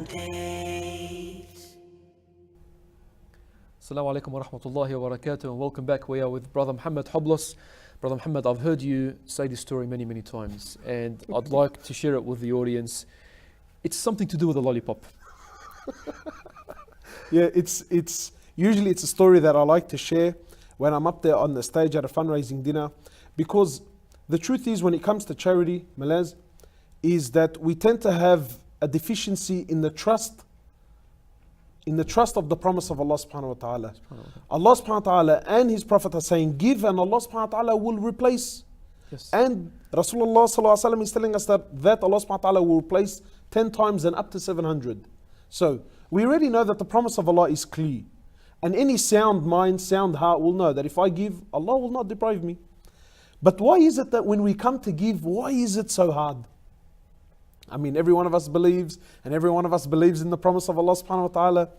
days. Assalamu alaikum wa rahmatullahi wa barakatuh, and welcome back. We are with Brother Mohamed Hoblos. Brother Mohamed, I've heard you say this story many, many times, and I'd like to share it with the audience. It's something to do with a lollipop. Yeah, it's usually a story that I like to share when I'm up there on the stage at a fundraising dinner, because the truth is, when it comes to charity, Malaz, is that we tend to have a deficiency in the trust of the promise of Allah subhanahu wa ta'ala. Allah subhanahu wa ta'ala and His Prophet are saying, give, and Allah subhanahu wa ta'ala will replace. Yes. And Rasulullah sallallahu alaihi wasallam is telling us that Allah subhanahu wa ta'ala will replace 10 times and up to 700. So we already know that the promise of Allah is clear. And any sound mind, sound heart will know that if I give, Allah will not deprive me. But why is it that when we come to give, why is it so hard? I mean, every one of us believes, and every one of us believes in the promise of Allah subhanahu wa ta'ala.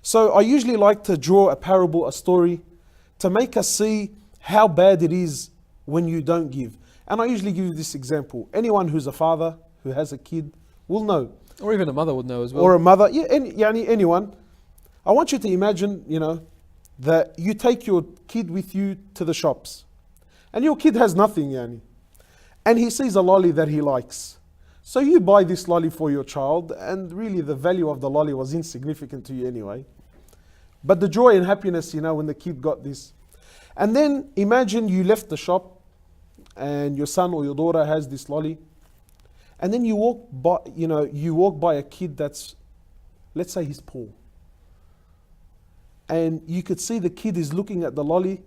So I usually like to draw a parable, a story, to make us see how bad it is when you don't give. And I usually give you this example. Anyone who's a father, who has a kid, will know. Or even a mother would know as well. Or a mother, anyone. I want you to imagine, that you take your kid with you to the shops. And your kid has nothing, and he sees a lolly that he likes. So you buy this lolly for your child, and really the value of the lolly was insignificant to you anyway. But the joy and happiness, when the kid got this. And then imagine you left the shop, and your son or your daughter has this lolly. And then you walk by a kid that's, let's say he's poor. And you could see the kid is looking at the lolly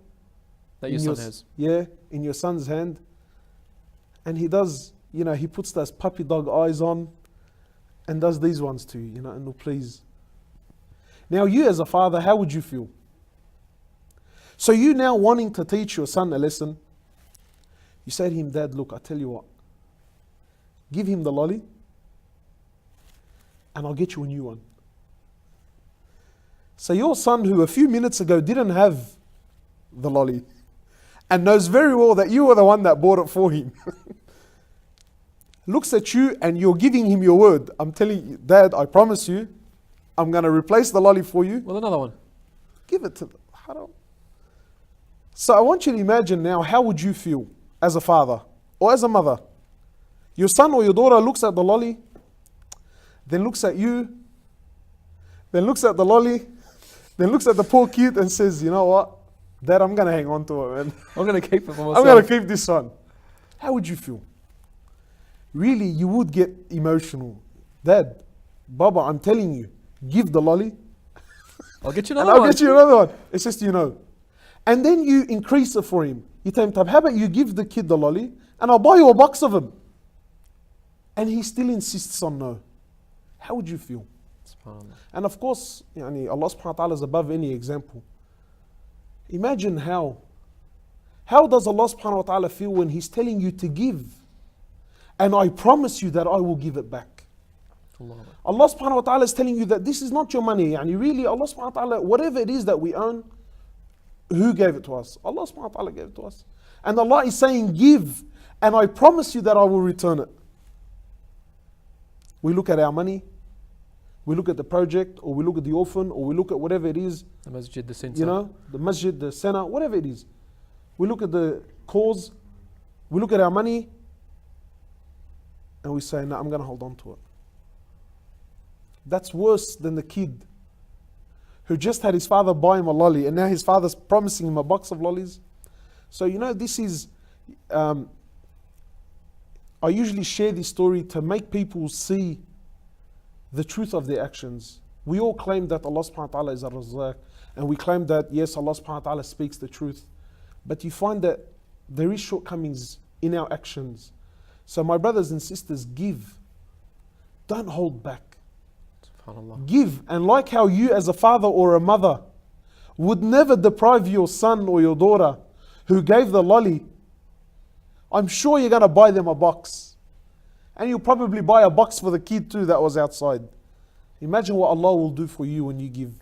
that your son has. Yeah, in your son's hand. And he does, he puts those puppy dog eyes on and does these ones to you, and will please. Now you as a father, how would you feel? So you now wanting to teach your son a lesson, you say to him, Dad, look, I tell you what, give him the lolly and I'll get you a new one. So your son, who a few minutes ago didn't have the lolly and knows very well that you were the one that bought it for him, looks at you and you're giving him your word. I'm telling you, Dad, I promise you, I'm going to replace the lolly for you. Well, another one. Give it to them. So I want you to imagine now, how would you feel as a father or as a mother? Your son or your daughter looks at the lolly, then looks at you, then looks at the lolly, then looks at the poor kid and says, you know what, Dad, I'm going to hang on to it, man. I'm going to keep it for myself. I'm going to keep this one. How would you feel? Really, you would get emotional. Dad, Baba, I'm telling you, give the lolly. I'll get you and another one. I'll get you another one. It's just, And then you increase it for him. You tell him, how about you give the kid the lolly and I'll buy you a box of them. And he still insists on no. How would you feel? And of course, Allah subhanahu wa ta'ala is above any example. Imagine how does Allah subhanahu wa ta'ala feel when He's telling you to give? And I promise you that I will give it back. Allah subhanahu wa ta'ala is telling you that this is not your money. Really, Allah subhanahu wa ta'ala, whatever it is that we own, who gave it to us? Allah subhanahu wa ta'ala gave it to us. And Allah is saying, give, and I promise you that I will return it. We look at our money, we look at the project, or we look at the orphan, or we look at whatever it is. The masjid, the center. The masjid, the center, whatever it is. We look at the cause, we look at our money, and we say, no, I'm going to hold on to it. That's worse than the kid who just had his father buy him a lolly, and now his father's promising him a box of lollies. So, this is, I usually share this story to make people see the truth of their actions. We all claim that Allah subhanahu wa ta'ala is Ar-Razzaq, and we claim that, yes, Allah subhanahu wa ta'ala speaks the truth. But you find that there is shortcomings in our actions. So my brothers and sisters, give. Don't hold back. Give. And like how you as a father or a mother would never deprive your son or your daughter who gave the lolly, I'm sure you're going to buy them a box. And you'll probably buy a box for the kid too that was outside. Imagine what Allah will do for you when you give.